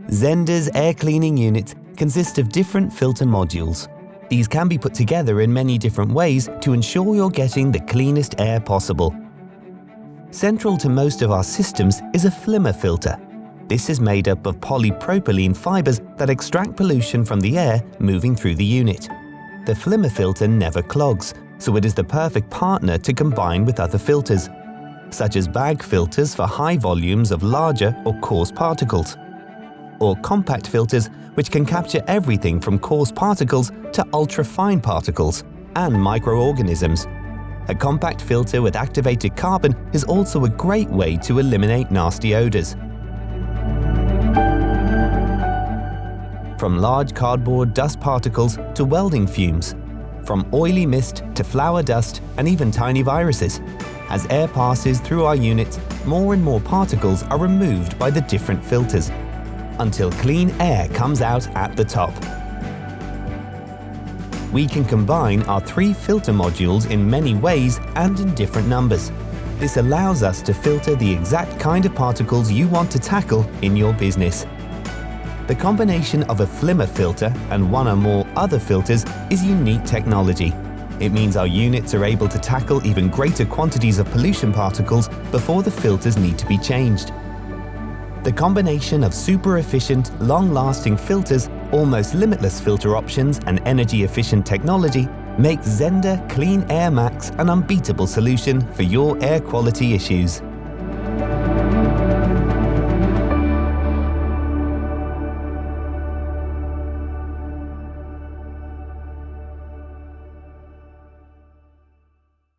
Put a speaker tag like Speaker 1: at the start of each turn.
Speaker 1: Zehnder's air cleaning units consist of different filter modules. These can be put together in many different ways to ensure you're getting the cleanest air possible. Central to most of our systems is a FlimmerM filter. This is made up of polypropylene fibers that extract pollution from the air moving through the unit. The FlimmerM filter never clogs, so it is the perfect partner to combine with other filters, such as bag filters for high volumes of larger or coarse particles, or compact filters which can capture everything from coarse particles to ultra-fine particles and microorganisms. A compact filter with activated carbon is also a great way to eliminate nasty odors. From large cardboard dust particles to welding fumes, from oily mist to flour dust and even tiny viruses. As air passes through our units, more and more particles are removed by the different filters, until clean air comes out at the top. We can combine our 3 filter modules in many ways and in different numbers. This allows us to filter the exact kind of particles you want to tackle in your business. The combination of a FlimmerM filter and one or more other filters is unique technology. It means our units are able to tackle even greater quantities of pollution particles before the filters need to be changed. The combination of super-efficient, long-lasting filters, almost limitless filter options, and energy-efficient technology makes Zehnder Clean Air Max an unbeatable solution for your air quality issues.